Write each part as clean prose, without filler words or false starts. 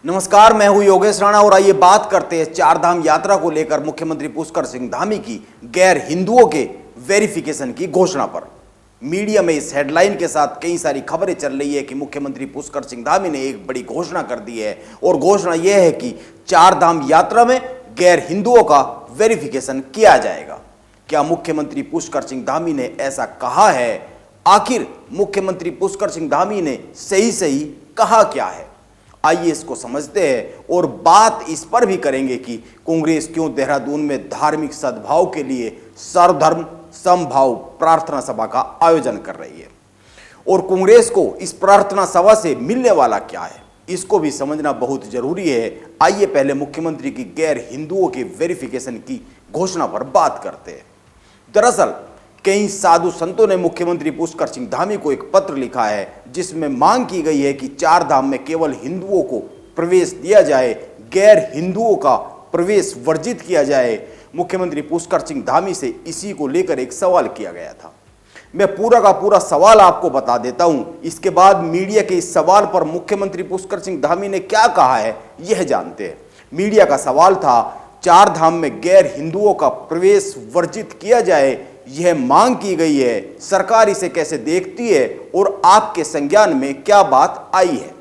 नमस्कार, मैं हूं योगेश राणा और आइए बात करते हैं चारधाम यात्रा को लेकर मुख्यमंत्री पुष्कर सिंह धामी की गैर हिंदुओं के वेरिफिकेशन की घोषणा पर। मीडिया में इस हेडलाइन के साथ कई सारी खबरें चल रही है कि मुख्यमंत्री पुष्कर सिंह धामी ने एक बड़ी घोषणा कर दी है और घोषणा यह है कि चारधाम यात्रा में गैर हिंदुओं का वेरिफिकेशन किया जाएगा। क्या मुख्यमंत्री पुष्कर सिंह धामी ने ऐसा कहा है? आखिर मुख्यमंत्री पुष्कर सिंह धामी ने सही कहा क्या है? आइए इसको समझते हैं और बात इस पर भी करेंगे कि कांग्रेस क्यों देहरादून में धार्मिक सद्भाव के लिए सर्वधर्म समभाव प्रार्थना सभा का आयोजन कर रही है और कांग्रेस को इस प्रार्थना सभा से मिलने वाला क्या है, इसको भी समझना बहुत जरूरी है। आइए पहले मुख्यमंत्री की गैर हिंदुओं के वेरिफिकेशन की घोषणा पर बात करते हैं। दरअसल कई साधु संतों ने मुख्यमंत्री पुष्कर सिंह धामी को एक पत्र लिखा है जिसमें मांग की गई है कि चार धाम में केवल हिंदुओं को प्रवेश दिया जाए, गैर हिंदुओं का प्रवेश वर्जित किया जाए। मुख्यमंत्री पुष्कर सिंह धामी से इसी को लेकर एक सवाल किया गया था। मैं पूरा का पूरा सवाल आपको बता देता हूं, इसके बाद मीडिया के इस सवाल पर मुख्यमंत्री पुष्कर सिंह धामी ने क्या कहा है यह जानते हैं। मीडिया का सवाल था, चार धाम में गैर हिंदुओं का प्रवेश वर्जित किया जाए, यह मांग की गई है, सरकार इसे कैसे देखती है और आपके संज्ञान में क्या बात आई है?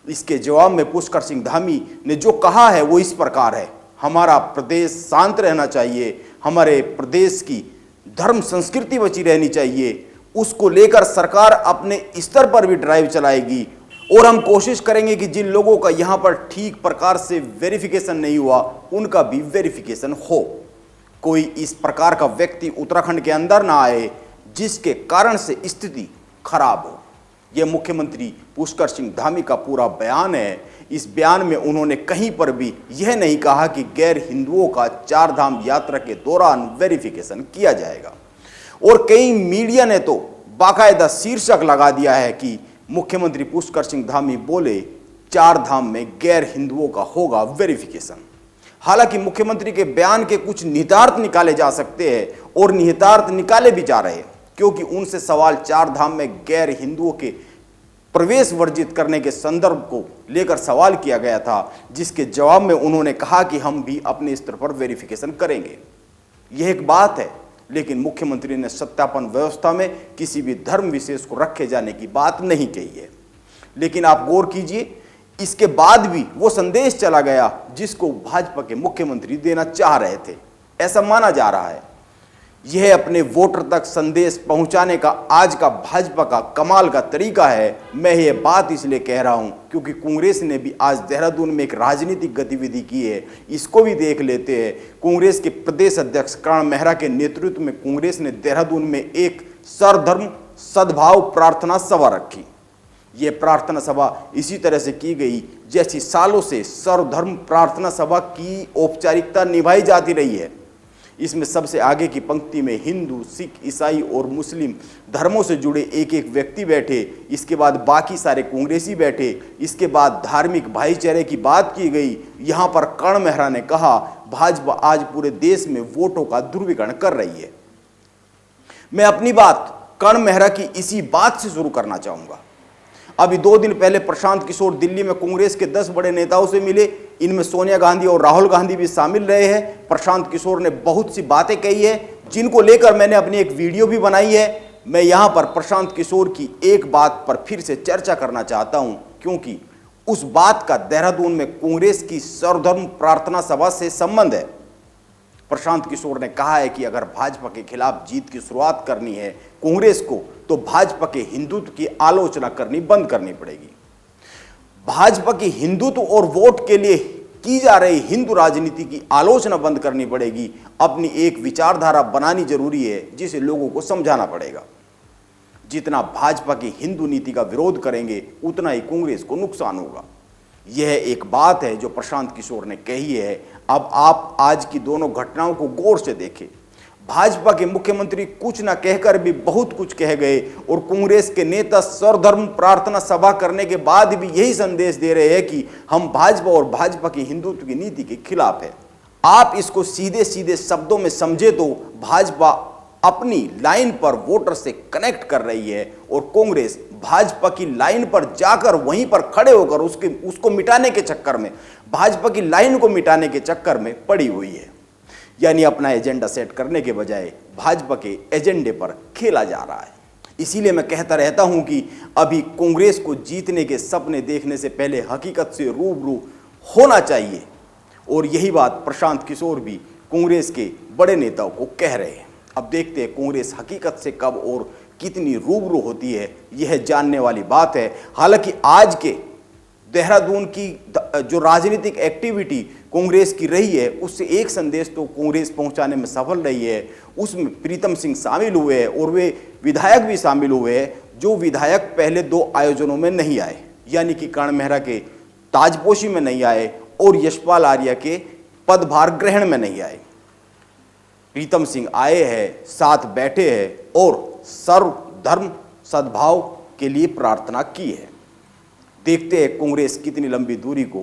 इसके जवाब में पुष्कर सिंह धामी ने जो कहा है वो इस प्रकार है, हमारा प्रदेश शांत रहना चाहिए, हमारे प्रदेश की धर्म संस्कृति बची रहनी चाहिए, उसको लेकर सरकार अपने स्तर पर भी ड्राइव चलाएगी और हम कोशिश करेंगे कि जिन लोगों का यहाँ पर ठीक प्रकार से वेरिफिकेशन नहीं हुआ उनका भी वेरिफिकेशन हो। कोई इस प्रकार का व्यक्ति उत्तराखंड के अंदर ना आए जिसके कारण से स्थिति खराब हो। यह मुख्यमंत्री पुष्कर सिंह धामी का पूरा बयान है। इस बयान में उन्होंने कहीं पर भी यह नहीं कहा कि गैर हिंदुओं का चार धाम यात्रा के दौरान वेरिफिकेशन किया जाएगा और कई मीडिया ने तो बाकायदा शीर्षक लगा दिया है कि मुख्यमंत्री पुष्कर सिंह धामी बोले चार धाम में गैर हिंदुओं का होगा वेरिफिकेशन। हालांकि मुख्यमंत्री के बयान के कुछ निहितार्थ निकाले जा सकते हैं और निहितार्थ निकाले भी जा रहे हैं, क्योंकि उनसे सवाल चार धाम में गैर हिंदुओं के प्रवेश वर्जित करने के संदर्भ को लेकर सवाल किया गया था, जिसके जवाब में उन्होंने कहा कि हम भी अपने स्तर पर वेरिफिकेशन करेंगे। यह एक बात है, लेकिन मुख्यमंत्री ने सत्यापन व्यवस्था में किसी भी धर्म विशेष को रखे जाने की बात नहीं कही है। लेकिन आप गौर कीजिए, इसके बाद भी वो संदेश चला गया जिसको भाजपा के मुख्यमंत्री देना चाह रहे थे, ऐसा माना जा रहा है। यह अपने वोटर तक संदेश पहुंचाने का आज का भाजपा का कमाल का तरीका है। मैं ये बात इसलिए कह रहा हूं क्योंकि कांग्रेस ने भी आज देहरादून में एक राजनीतिक गतिविधि की है, इसको भी देख लेते हैं। कांग्रेस के प्रदेश अध्यक्ष करण मेहरा के नेतृत्व में कांग्रेस ने देहरादून में एक सर्वधर्म सद्भाव प्रार्थना सभा रखी। यह प्रार्थना सभा इसी तरह से की गई जैसी सालों से सर्वधर्म प्रार्थना सभा की औपचारिकता निभाई जाती रही है। इसमें सबसे आगे की पंक्ति में हिंदू, सिख, ईसाई और मुस्लिम धर्मों से जुड़े एक एक व्यक्ति बैठे, इसके बाद बाकी सारे कांग्रेसी बैठे, इसके बाद धार्मिक भाईचारे की बात की गई। यहाँ पर कर्ण मेहरा ने कहा, भाजपा आज पूरे देश में वोटों का ध्रुवीकरण कर रही है। मैं अपनी बात कर्ण मेहरा की इसी बात से शुरू करना चाहूंगा। अभी 2 दिन पहले प्रशांत किशोर दिल्ली में कांग्रेस के 10 बड़े नेताओं से मिले, इनमें सोनिया गांधी और राहुल गांधी भी शामिल रहे हैं। प्रशांत किशोर ने बहुत सी बातें कही है जिनको लेकर मैंने अपनी एक वीडियो भी बनाई है। मैं यहां पर प्रशांत किशोर की एक बात पर फिर से चर्चा करना चाहता हूं, क्योंकि उस बात का देहरादून में कांग्रेस की सर्वधर्म प्रार्थना सभा से संबंध है। प्रशांत किशोर ने कहा है कि अगर भाजपा के खिलाफ जीत की शुरुआत करनी है कांग्रेस को, तो भाजपा के हिंदुत्व की आलोचना करनी बंद करनी पड़ेगी। भाजपा की हिंदुत्व और वोट के लिए की जा रही हिंदू राजनीति की आलोचना बंद करनी पड़ेगी। अपनी एक विचारधारा बनानी जरूरी है जिसे लोगों को समझाना पड़ेगा। जितना भाजपा की हिंदू नीति का विरोध करेंगे उतना ही कांग्रेस को नुकसान होगा। यह एक बात है जो प्रशांत किशोर ने कही है। अब आप आज की दोनों घटनाओं को गौर से देखें। भाजपा के मुख्यमंत्री कुछ न कहकर भी बहुत कुछ कह गए और कांग्रेस के नेता सर्वधर्म प्रार्थना सभा करने के बाद भी यही संदेश दे रहे हैं कि हम भाजपा और भाजपा की हिंदुत्व की नीति के खिलाफ है। आप इसको सीधे सीधे शब्दों में समझे तो भाजपा अपनी लाइन पर वोटर से कनेक्ट कर रही है और कांग्रेस भाजपा की लाइन पर जाकर वहीं पर खड़े होकर उसको मिटाने के चक्कर में, भाजपा की लाइन को मिटाने के चक्कर में पड़ी हुई है। यानी अपना एजेंडा सेट करने के बजाय भाजपा के एजेंडे पर खेला जा रहा है। इसीलिए मैं कहता रहता हूं कि अभी कांग्रेस को जीतने के सपने देखने से पहले हकीकत से रूबरू होना चाहिए। और यही बात प्रशांत किशोर भी कांग्रेस के बड़े नेताओं को कह रहे हैं। अब देखते हैं कांग्रेस हकीकत से कब और कितनी रूबरू होती है, यह जानने वाली बात है। हालांकि आज के देहरादून की जो राजनीतिक एक्टिविटी कांग्रेस की रही है, उससे एक संदेश तो कांग्रेस पहुंचाने में सफल रही है। उसमें प्रीतम सिंह शामिल हुए हैं और वे विधायक भी शामिल हुए हैं जो विधायक पहले 2 आयोजनों में नहीं आए, यानी कि कर्ण मेहरा के ताजपोशी में नहीं आए और यशपाल आर्या के पदभार ग्रहण में नहीं आए। प्रीतम सिंह आए हैं, साथ बैठे हैं और सर्व धर्म सद्भाव के लिए प्रार्थना की है। देखते हैं कांग्रेस कितनी लंबी दूरी को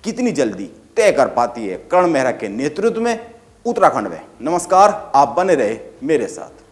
कितनी जल्दी तय कर पाती है कर्ण मेहरा के नेतृत्व में उत्तराखंड में। नमस्कार, आप बने रहे मेरे साथ।